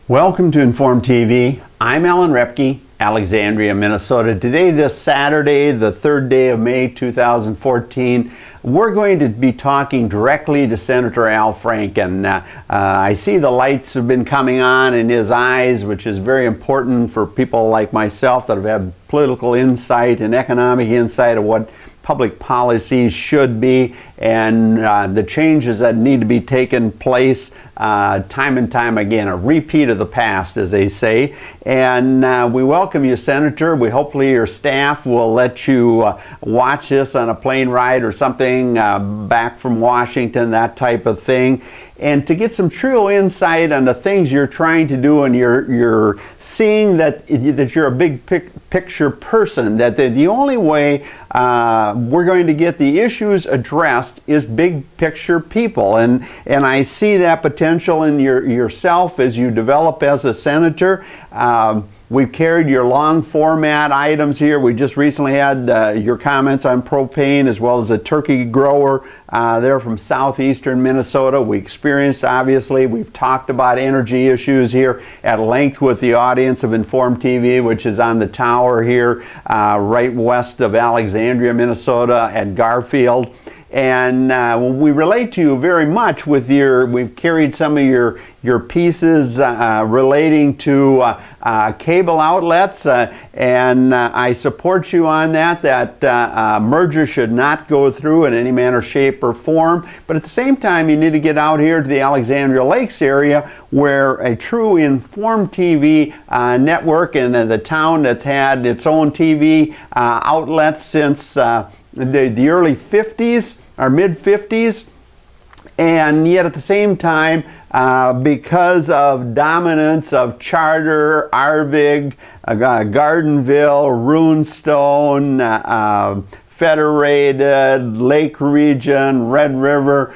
Welcome to Inform TV. I'm Alan Repke, Alexandria, Minnesota. Today, this Saturday, the 3rd day of May 2014, we're going to be talking directly to Senator Al Franken. I see the lights have been coming on in his eyes, which is very important for people like myself that have had political insight and economic insight of what public policies should be, and the changes that need to be taken place time and time again, a repeat of the past, as they say. And we welcome you, Senator. Hopefully your staff will let you watch this on a plane ride or something back from Washington, that type of thing. And to get some true insight on the things you're trying to do, and you're seeing that you're a big picture person, that the only way we're going to get the issues addressed is big picture people. And I see that potential in yourself as you develop as a senator. We've carried your long format items here. We just recently had your comments on propane, as well as a turkey grower there from southeastern Minnesota. We experienced, obviously, we've talked about energy issues here at length with the audience of Inform TV, which is on the tower here right west of Alexandria, Minnesota at Garfield. And we relate to you very much with we've carried some of your pieces relating to cable outlets, and I support you on that merger should not go through in any manner, shape, or form. But at the same time, you need to get out here to the Alexandria Lakes area, where a true Inform TV network, and the town that's had its own TV outlets since the early 50s or mid 50s, and yet at the same time, because of dominance of Charter, Arvig, Gardenville, Runestone, Federated, Lake Region, Red River,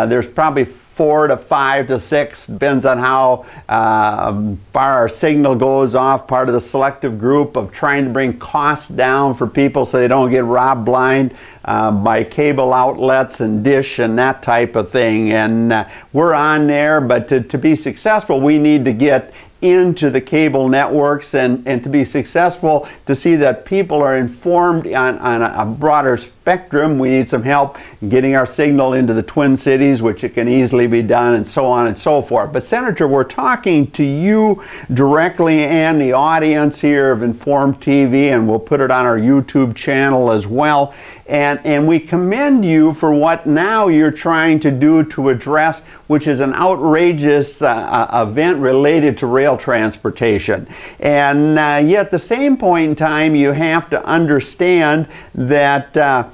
there's probably 4 to 5 to 6, depends on how far our signal goes off, part of the selective group of trying to bring costs down for people so they don't get robbed blind by cable outlets and dish and that type of thing. And we're on there, but to be successful, we need to get into the cable networks, and to be successful, to see that people are informed on a broader spectrum. We need some help getting our signal into the Twin Cities, which it can easily be done, and so on and so forth. But Senator, we're talking to you directly and the audience here of Inform TV, and we'll put it on our YouTube channel as well. And we commend you for what now you're trying to do to address, which is an outrageous event related to rail transportation. And yet at the same point in time, you have to understand that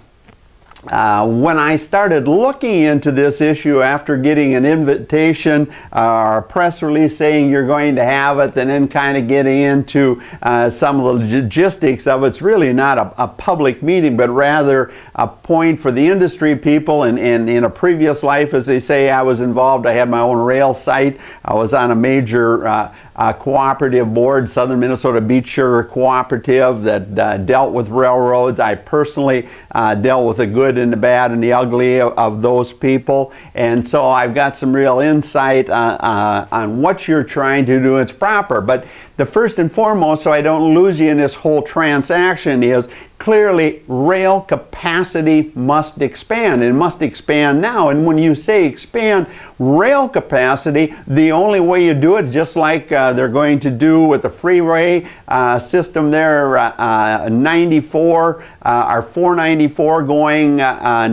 when I started looking into this issue after getting an invitation or a press release saying you're going to have it, and then kind of getting into some of the logistics of it, it's really not a public meeting, but rather a point for the industry people. And in a previous life, as they say, I was involved. I had my own rail site. I was on a major cooperative board, Southern Minnesota Beach Sugar Cooperative, that dealt with railroads. I personally dealt with the good and the bad and the ugly of those people, and so I've got some real insight on what you're trying to do. It's proper, but the first and foremost, so I don't lose you in this whole transaction, is clearly rail capacity must expand, and must expand now. And when you say expand rail capacity, the only way you do it, just like they're going to do with the freeway system there, 94 or 494 going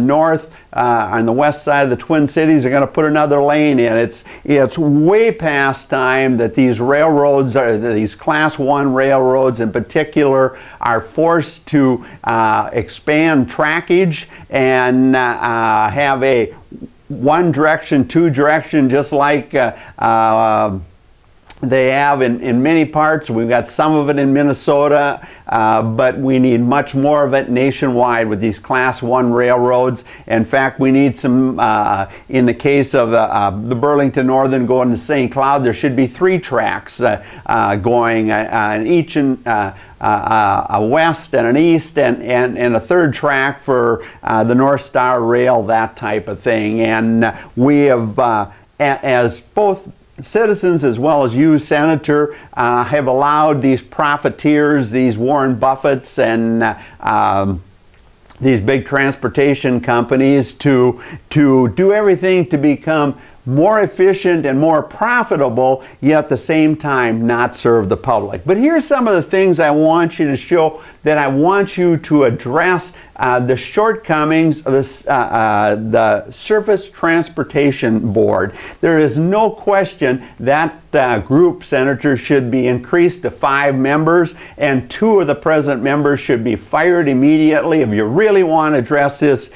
north on the west side of the Twin Cities, are going to put another lane in. It's way past time that these railroads, these Class 1 railroads in particular, are forced to expand trackage and have a one direction, two direction, just like they have in many parts. We've got some of it in Minnesota, but we need much more of it nationwide with these Class 1 railroads. In fact, we need some, in the case of the Burlington Northern going to St. Cloud, there should be 3 tracks going, each in a west and an east, and a 3rd track for the North Star Rail, that type of thing. And we have, as both citizens as well as you, Senator, have allowed these profiteers, these Warren Buffetts and these big transportation companies to do everything to become more efficient and more profitable, yet at the same time not serve the public. But here's some of the things I want you to show, that I want you to address the shortcomings of the Surface Transportation Board. There is no question that group, Senator, should be increased to 5 members, and 2 of the present members should be fired immediately. If you really want to address this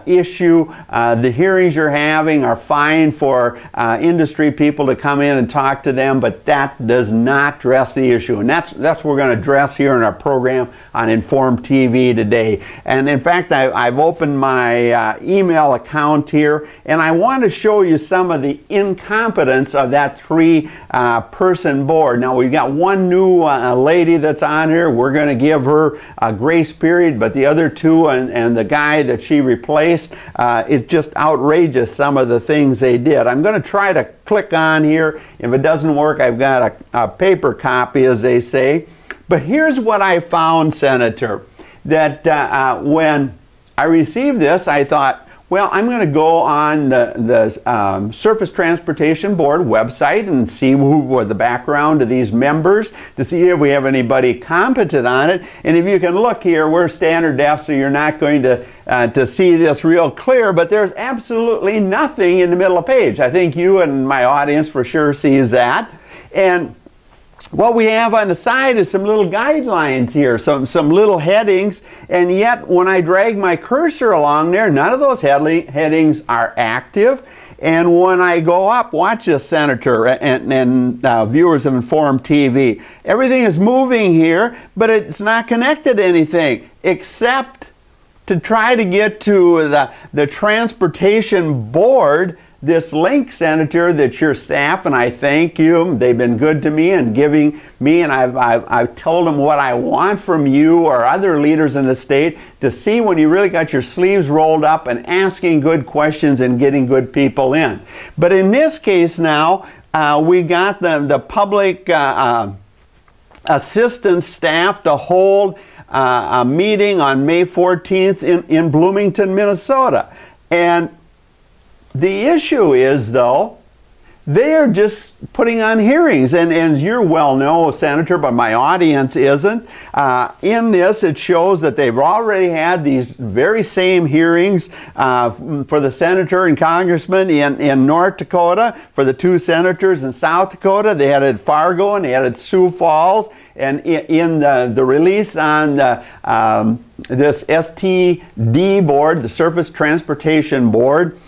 issue, the hearings you're having are fine for industry people to come in and talk to them, but that does not address the issue, and that's what we're going to address here in our program on Inform TV today. And in fact, I've opened my email account here, and I want to show you some of the incompetence of that 3-person board. Now, we've got one new lady that's on here. We're going to give her a grace period, but the other 2 and the guy that she replaced, it's just outrageous, some of the things they did. I'm going to try to click on here. If it doesn't work, I've got a paper copy, as they say. But here's what I found, Senator, that when I received this, I thought, well, I'm going to go on the Surface Transportation Board website and see who were the background of these members, to see if we have anybody competent on it. And if you can look here, we're standard def, so you're not going to see this real clear, but there's absolutely nothing in the middle of the page. I think you and my audience for sure sees that. And what we have on the side is some little guidelines here, some little headings, and yet when I drag my cursor along there, none of those headings are active. And when I go up, watch this, Senator, and viewers of Inform TV, everything is moving here, but it's not connected to anything except to try to get to the Transportation Board. This link, Senator, that your staff, and I thank you, they've been good to me and giving me, and I've told them what I want from you or other leaders in the state, to see when you really got your sleeves rolled up and asking good questions and getting good people in. But in this case now, we got the public assistance staff to hold a meeting on May 14th in Bloomington, Minnesota. And the issue is, though, they are just putting on hearings, and you well know, Senator, but my audience isn't. In this, it shows that they've already had these very same hearings for the senator and congressman in North Dakota, for the 2 senators in South Dakota. They had it at Fargo and they had it at Sioux Falls. And in the release on this STD board, the Surface Transportation Board,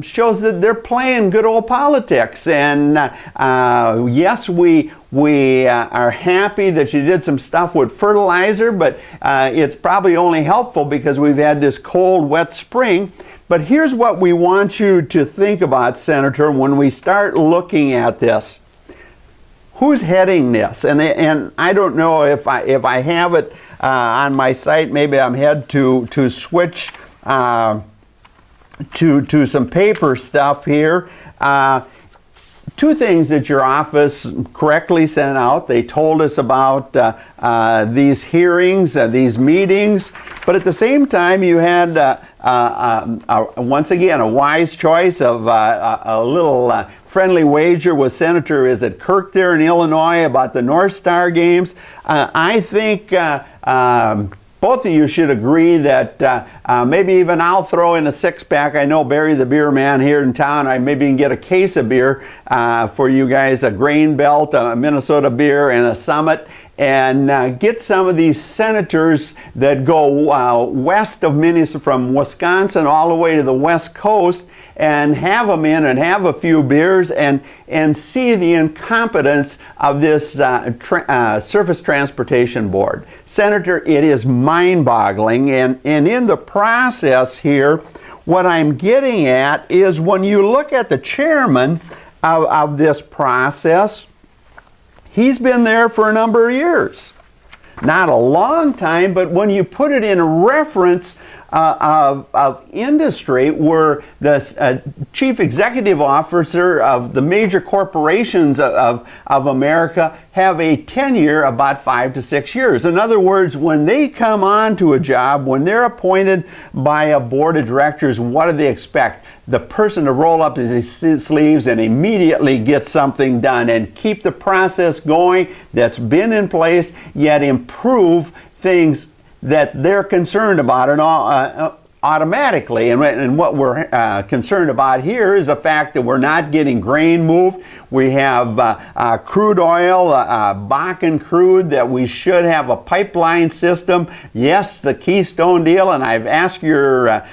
shows that they're playing good old politics. And yes, we are happy that you did some stuff with fertilizer, but it's probably only helpful because we've had this cold, wet spring. But here's what we want you to think about, Senator, when we start looking at this. Who's heading this? And I don't know if I have it on my site. Maybe I'm head to switch to some paper stuff here. 2 things that your office correctly sent out. They told us about these hearings, these meetings, but at the same time you had once again a wise choice of a little friendly wager with Senator, is it Kirk there in Illinois, about the North Star games. I think both of you should agree that maybe even I'll throw in a 6-pack. I know Barry the beer man here in town, I maybe can get a case of beer for you guys, a Grain Belt, a Minnesota beer, and a Summit, and get some of these senators that go west of Minnesota, from Wisconsin all the way to the West Coast, and have them in and have a few beers and see the incompetence of this Surface Transportation Board. Senator, it is mind-boggling, and in the process here, what I'm getting at is when you look at the chairman of this process, he's been there for a number of years. Not a long time, but when you put it in reference of industry, where the chief executive officer of the major corporations of America have a tenure about 5 to 6 years. In other words, when they come on to a job, when they're appointed by a board of directors, what do they expect? The person to roll up his sleeves and immediately get something done and keep the process going that's been in place, yet improve things that they're concerned about and automatically. And what we're concerned about here is the fact that we're not getting grain moved. We have crude oil, Bakken crude, that we should have a pipeline system. Yes, the Keystone deal, and I've asked your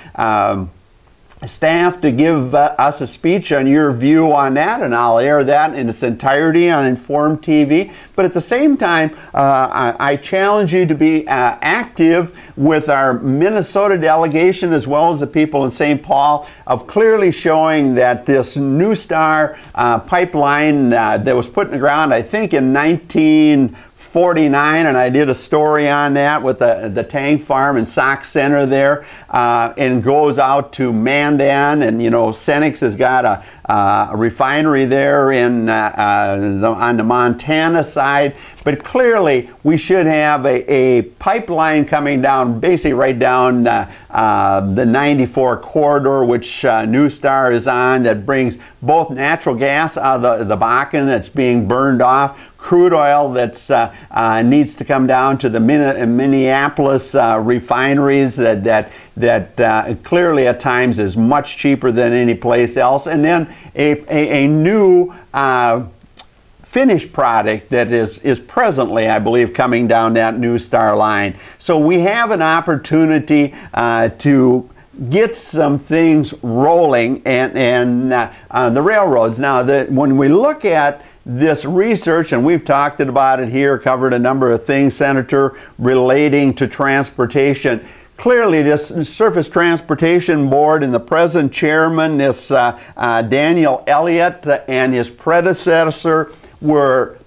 staff to give us a speech on your view on that, and I'll air that in its entirety on Informed TV. But at the same time, I challenge you to be active with our Minnesota delegation, as well as the people in St. Paul, of clearly showing that this New Star pipeline that was put in the ground, I think in 1949, and I did a story on that with the tank farm and Sauk Center there, and goes out to Mandan, and Cenex has got a refinery there on the Montana side. But clearly we should have a pipeline coming down, basically right down the 94 corridor, which New Star is on, that brings both natural gas out of the Bakken that's being burned off, crude oil that needs to come down to the Minneapolis refineries that clearly at times is much cheaper than any place else, and then a new finished product that is presently, I believe, coming down that New Star line. So we have an opportunity to get some things rolling, and the railroads. Now, when we look at this research, and we've talked about it here, covered a number of things, Senator, relating to transportation. Clearly, this Surface Transportation Board and the present chairman, this Daniel Elliott, and his predecessor were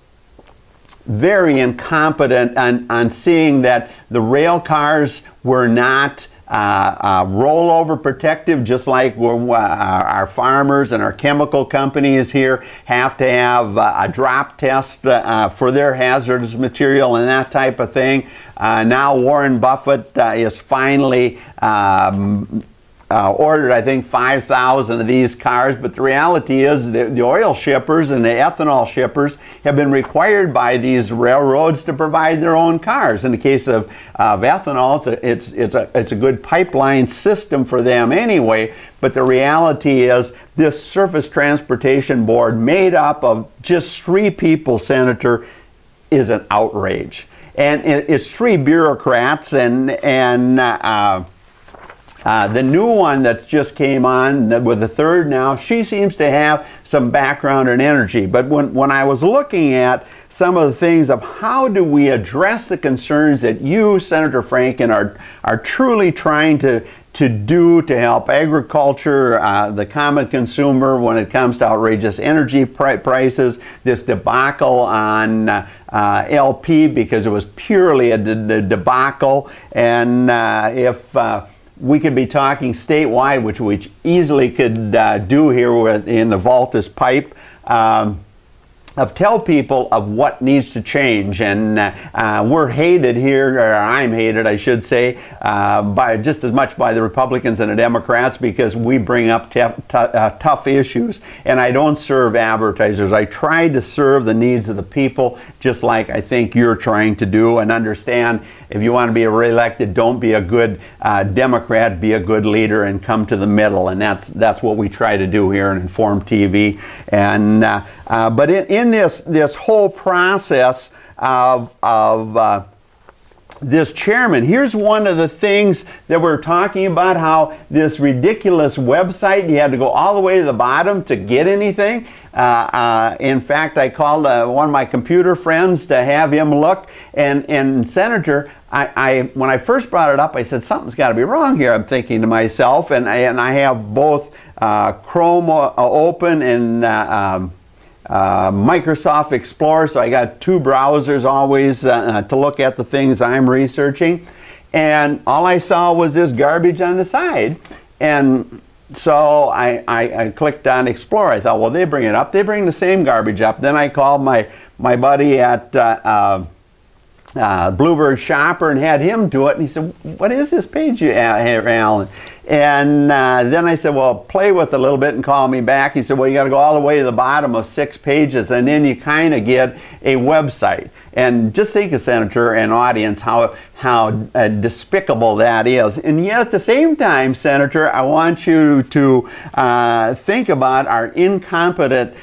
very incompetent on seeing that the rail cars were not rollover protective, just like our farmers and our chemical companies here have to have a drop test for their hazardous material and that type of thing. Now Warren Buffett is finally ordered, I think, 5,000 of these cars, but the reality is the oil shippers and the ethanol shippers have been required by these railroads to provide their own cars. In the case of ethanol, it's a good pipeline system for them anyway, but the reality is this Surface Transportation Board, made up of just 3 people, Senator, is an outrage. And it's 3 bureaucrats, and the new one that just came on with the 3rd now, she seems to have some background in energy. But when I was looking at some of the things of how do we address the concerns that you, Senator Franken, are truly trying to do to help agriculture, the common consumer, when it comes to outrageous energy prices, this debacle on LP, because it was purely a debacle, and if we could be talking statewide, which we easily could do here in the Valtis pipe, tell people of what needs to change. And we're hated here, or I'm hated, I should say, by just as much by the Republicans and the Democrats, because we bring up tough issues. And I don't serve advertisers. I try to serve the needs of the people, just like I think you're trying to do, and understand if you want to be reelected, don't be a good Democrat, be a good leader and come to the middle. And that's what we try to do here in Informed TV. And but in this whole process of this chairman, here's one of the things that we're talking about, how this ridiculous website, you had to go all the way to the bottom to get anything. In fact, I called one of my computer friends to have him look, and Senator, when I first brought it up, I said, something's got to be wrong here, I'm thinking to myself, and I have both Chrome open and Microsoft Explorer, so I got 2 browsers always to look at the things I'm researching. and all I saw was this garbage on the side. And so I clicked on Explore. I thought, well, they bring it up. They bring the same garbage up. Then I called my buddy at Bluebird Shopper and had him do it. And he said, what is this page, Alan? And then I said, well, play with it a little bit and call me back. He said, well, you got to go all the way to the bottom of 6 pages, and then you kind of get a website. And just think, Senator and audience, how despicable that is. And yet at the same time, Senator, I want you to think about our incompetent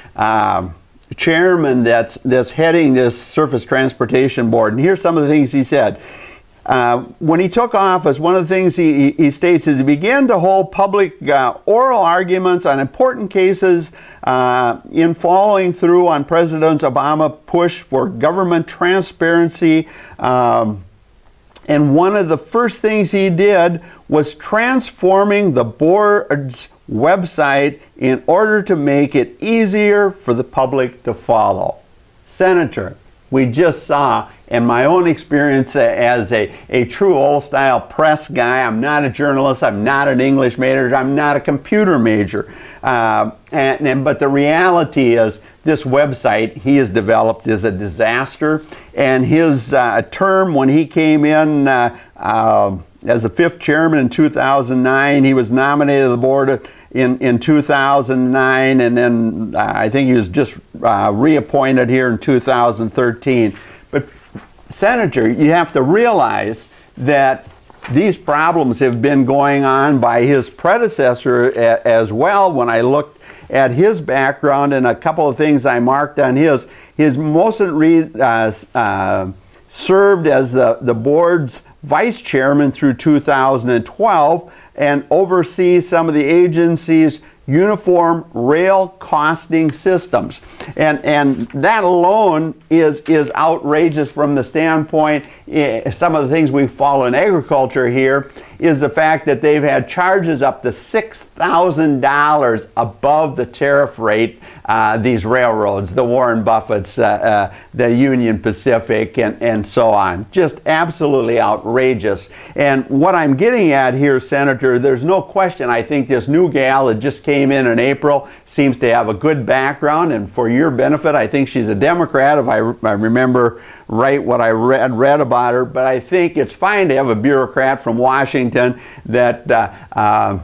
chairman that's heading this Surface Transportation Board. And here's some of the things he said. When he took office, one of the things he states is he began to hold public oral arguments on important cases in following through on President Obama's push for government transparency. And one of the first things he did was transforming the board's website in order to make it easier for the public to follow. Senator, we just saw, in my own experience as a true old-style press guy, I'm not a journalist, I'm not an English major, I'm not a computer major. But the reality is, this website he has developed is a disaster. And his term when he came in as the 5th chairman in 2009, he was nominated to the board in 2009, and then I think he was just reappointed here in 2013. But Senator, you have to realize that these problems have been going on by his predecessor as well. When I looked at his background and a couple of things I marked on his Mosen Reed served as the board's vice chairman through 2012 and oversees some of the agency's uniform rail costing systems. And that alone is outrageous from the standpoint, some of the things we follow in agriculture here, is the fact that they've had charges up to $6,000 above the tariff rate, these railroads, the Warren Buffetts, the Union Pacific, and so on. Just absolutely outrageous. And what I'm getting at here, Senator, there's no question, I think this new gal that just came in April seems to have a good background, and for your benefit, I think she's a Democrat, if I remember right what I read about her. But I think it's fine to have a bureaucrat from Washington that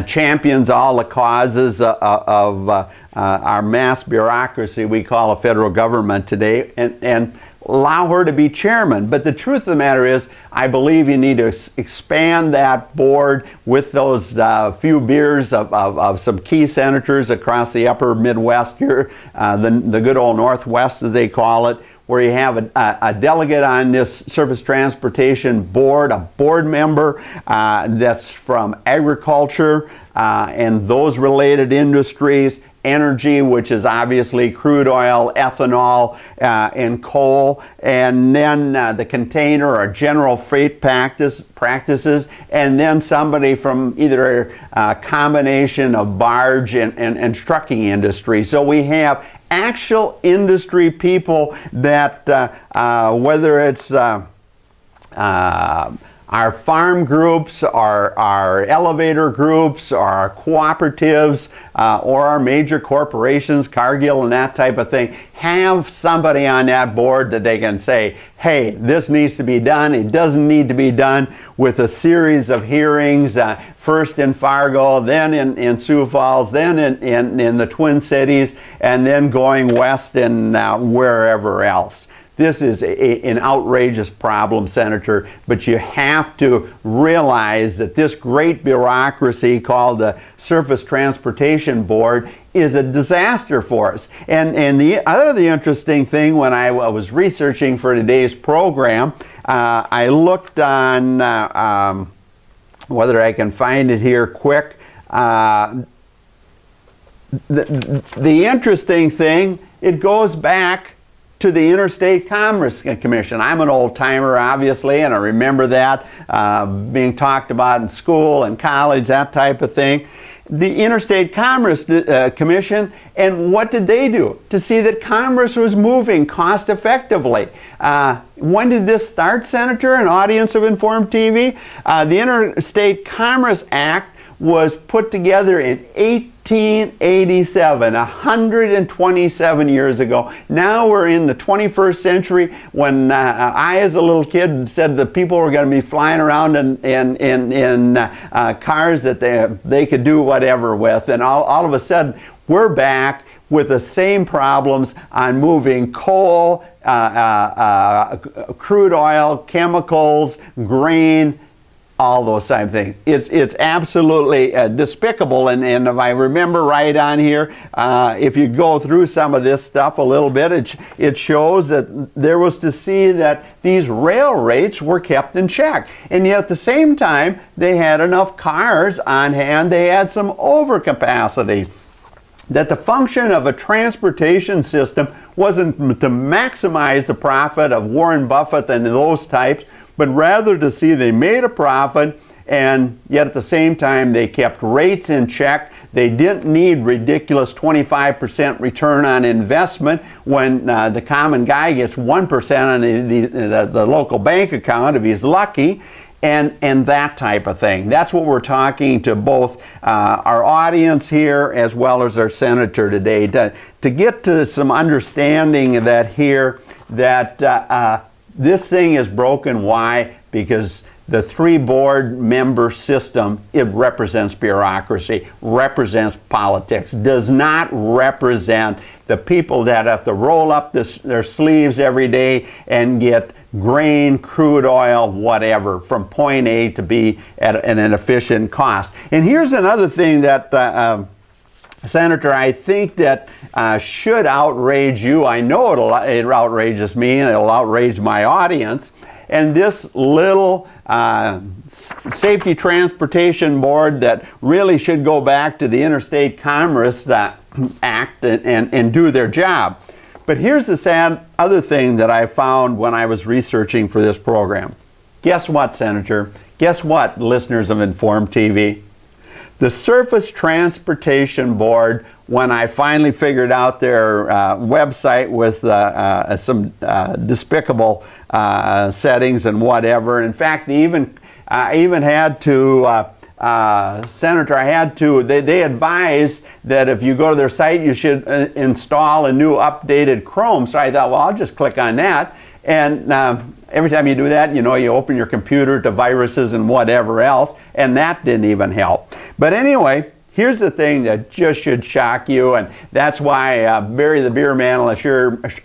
champions all the causes of our mass bureaucracy we call a federal government today, and allow her to be chairman. But the truth of the matter is, I believe you need to expand that board with those few beers of some key senators across the upper Midwest here, the good old Northwest as they call it, where you have a delegate on this Surface Transportation Board, a board member that's from agriculture and those related industries, energy, which is obviously crude oil, ethanol, and coal, and then the container or general freight practices, and then somebody from either a combination of barge and trucking industry. So we have actual industry people that, whether it's our farm groups, our elevator groups, our cooperatives, or our major corporations, Cargill and that type of thing, have somebody on that board that they can say, hey, this needs to be done. It doesn't need to be done with a series of hearings, first in Fargo, then in Sioux Falls, then in the Twin Cities, and then going west and wherever else. This is an outrageous problem, Senator, but you have to realize that this great bureaucracy called the Surface Transportation Board is a disaster for us. And the other interesting thing, when I was researching for today's program, I looked on, whether I can find it here quick, the interesting thing, it goes back to the Interstate Commerce Commission. I'm an old-timer, obviously, and I remember that being talked about in school and college, that type of thing. the Interstate Commerce Commission, and what did they do to see that commerce was moving cost effectively? When did this start, Senator, an audience of Informed TV? The Interstate Commerce Act was put together in 1887, 127 years ago. Now we're in the 21st century, when I, as a little kid, said that people were going to be flying around in cars that they could do whatever with, and all of a sudden we're back with the same problems on moving coal, crude oil, chemicals, grain, all those same things. It's absolutely despicable, and if I remember right on here, if you go through some of this stuff a little bit, it shows that there was to see that these rail rates were kept in check, and yet at the same time they had enough cars on hand, they had some overcapacity. That the function of a transportation system wasn't to maximize the profit of Warren Buffett and those types, but rather to see they made a profit, and yet at the same time they kept rates in check. They didn't need ridiculous 25% return on investment when the common guy gets 1% on the local bank account if he's lucky, and that type of thing. That's what we're talking to both our audience here as well as our senator today, to get to some understanding of that here, that this thing is broken. Why? Because the 3 board member system, it represents bureaucracy, represents politics, does not represent the people that have to roll up their sleeves every day and get grain, crude oil, whatever, from point A to B at an efficient cost. And here's another thing that Senator, I think that should outrage you. I know it outrages me, and it'll outrage my audience. And this little Safety Transportation Board that really should go back to the Interstate Commerce Act and do their job. But here's the sad other thing that I found when I was researching for this program. Guess what, Senator? Guess what, listeners of Informed TV? The Surface Transportation Board, when I finally figured out their website with some despicable settings and whatever. In fact, I even had to, Senator, they advised that if you go to their site, you should install a new updated Chrome. So I thought, well, I'll just click on that. And every time you do that, you open your computer to viruses and whatever else, and that didn't even help. But anyway, here's the thing that just should shock you, and that's why Barry the Beer Man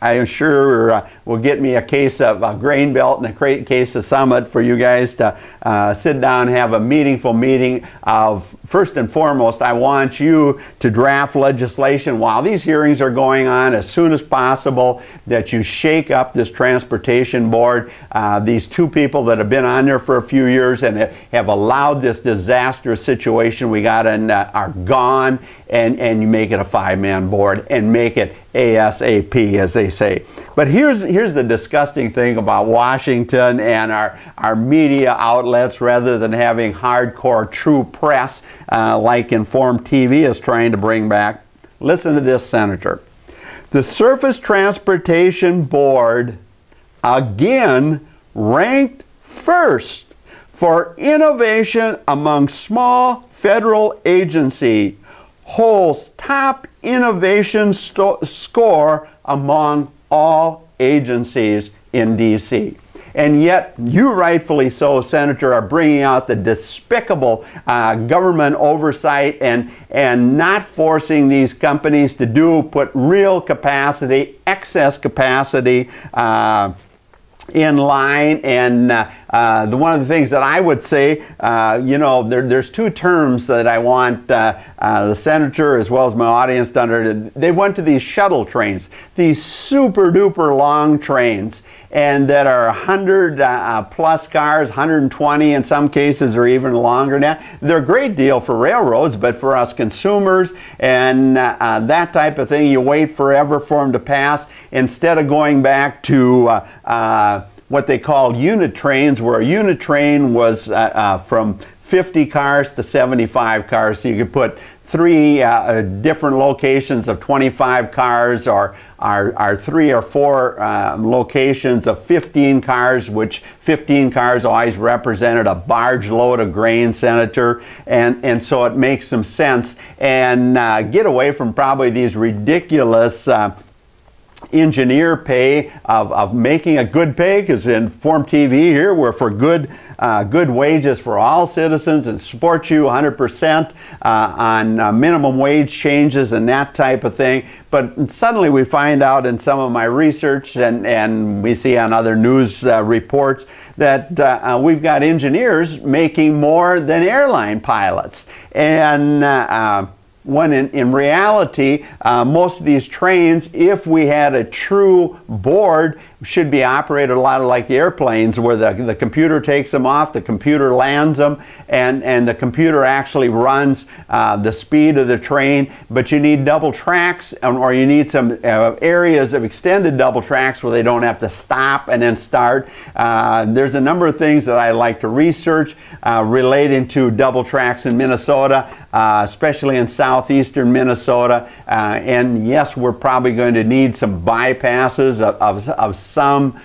I'm sure will get me a case of Grain Belt and a case of Summit for you guys to sit down and have a meaningful meeting of, first and foremost, I want you to draft legislation while these hearings are going on as soon as possible, that you shake up this transportation board. These 2 people that have been on there for a few years and have allowed this disastrous situation we got in are gone, and you make it a 5-man board and make it ASAP, as they say. But here's the disgusting thing about Washington and our media outlets, rather than having hardcore true press like Informed TV is trying to bring back. Listen to this, Senator. The Surface Transportation Board again ranked first for innovation among small federal agency, holds top innovation score among all agencies in D.C. And yet, you rightfully so, Senator, are bringing out the despicable government oversight and not forcing these companies to put real capacity, excess capacity in line. And one of the things that I would say, there's 2 terms that I want the senator as well as my audience to understand. They went to these shuttle trains, these super duper long trains, and that are 100 plus cars, 120 in some cases, or even longer now. They're a great deal for railroads, but for us consumers and that type of thing, you wait forever for them to pass, instead of going back to what they called unit trains, where a unit train was from 50 cars to 75 cars. So you could put 3 different locations of 25 cars, or 3 or 4 locations of 15 cars, which 15 cars always represented a barge load of grain, Senator, and so it makes some sense, and get away from probably these ridiculous engineer pay of making a good pay, because in Form TV here we're for good wages for all citizens and support you 100% on minimum wage changes and that type of thing. But suddenly we find out in some of my research, and we see on other news reports, that we've got engineers making more than airline pilots. And when in reality, most of these trains, if we had a true board, should be operated a lot like the airplanes, where the computer takes them off, the computer lands them, and the computer actually runs the speed of the train. But you need double tracks, or you need some areas of extended double tracks where they don't have to stop and then start. There's a number of things that I like to research relating to double tracks in Minnesota, especially in southeastern Minnesota. And yes, we're probably going to need some bypasses of some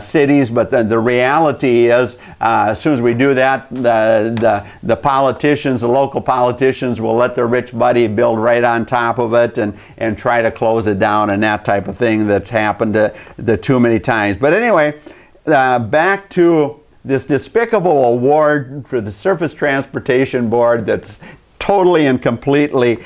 cities, but the reality is, as soon as we do that, the politicians, the local politicians, will let their rich buddy build right on top of it and try to close it down, and that type of thing that's happened to too many times. But anyway, back to this despicable award for the Surface Transportation Board that's totally and completely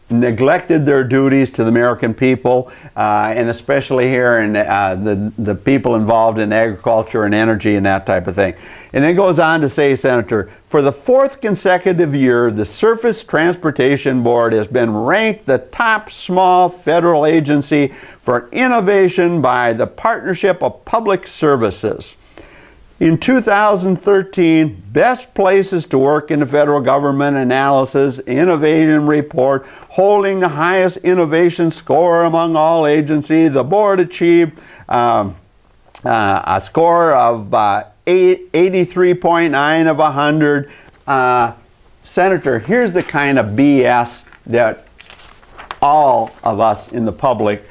neglected their duties to the American people, and especially here in the people involved in agriculture and energy and that type of thing. And it goes on to say, Senator, for the 4th consecutive year, the Surface Transportation Board has been ranked the top small federal agency for innovation by the Partnership of Public Services. In 2013, Best Places to Work in the Federal Government Analysis Innovation Report, holding the highest innovation score among all agencies, the board achieved a score of 83.9 of 100. Senator, here's the kind of BS that all of us in the public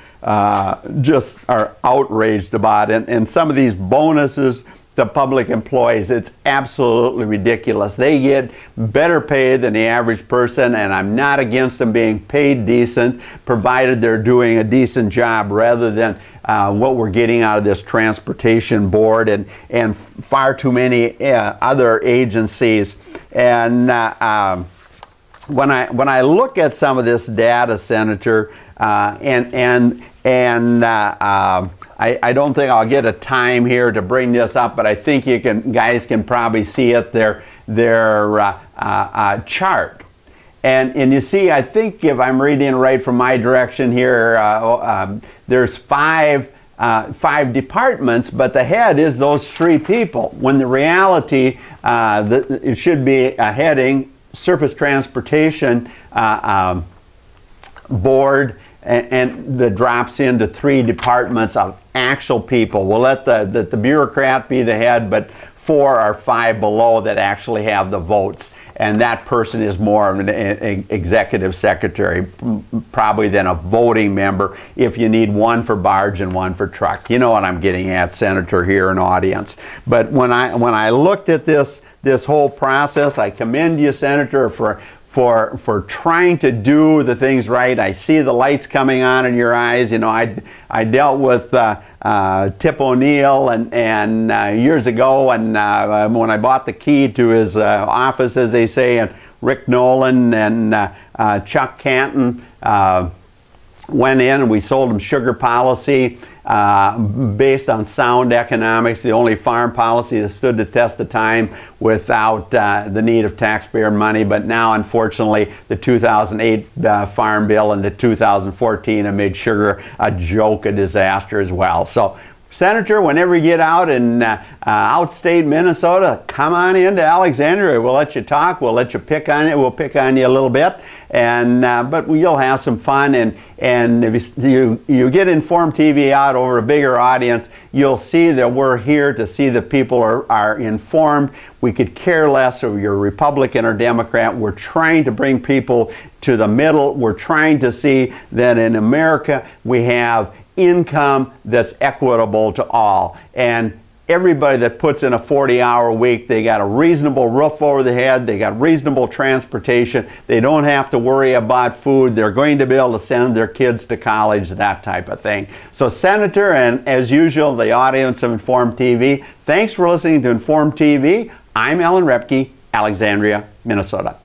just are outraged about. And some of these bonuses to public employees, it's absolutely ridiculous. They get better pay than the average person, and I'm not against them being paid decent, provided they're doing a decent job, rather than what we're getting out of this transportation board and far too many other agencies. And when I look at some of this data, Senator, I don't think I'll get a time here to bring this up, but I think guys can probably see it, their chart. And you see, I think if I'm reading right from my direction here, there's five departments, but the head is those 3 people, when the reality, it should be a heading, Surface Transportation Board, and that drops into 3 departments of actual people. We'll let the bureaucrat be the head, but 4 or 5 below that actually have the votes. And that person is more of an executive secretary, probably, than a voting member, if you need 1 for barge and 1 for truck. You know what I'm getting at, Senator, here in audience. But when I looked at this whole process, I commend you, Senator, for trying to do the things right. I see the lights coming on in your eyes. You know, I dealt with Tip O'Neill and years ago, and when I bought the key to his office, as they say, and Rick Nolan and Chuck Canton went in, and we sold them sugar policy based on sound economics, the only farm policy that stood the test of time without the need of taxpayer money. But now, unfortunately, the 2008 Farm Bill and the 2014 have made sugar a joke, a disaster as well. So Senator, whenever you get out in outstate Minnesota, come on into Alexandria. We'll let you talk. We'll let you pick on it. We'll pick on you a little bit, and but you'll have some fun. And if you get Informed TV out over a bigger audience, you'll see that we're here to see that people are informed. We could care less if you're Republican or Democrat. We're trying to bring people to the middle. We're trying to see that in America we have income that's equitable to all. And everybody that puts in a 40-hour week, they got a reasonable roof over the head, they got reasonable transportation, they don't have to worry about food, they're going to be able to send their kids to college, that type of thing. So Senator, and as usual, the audience of Informed TV, thanks for listening to Informed TV. I'm Alan Repke, Alexandria, Minnesota.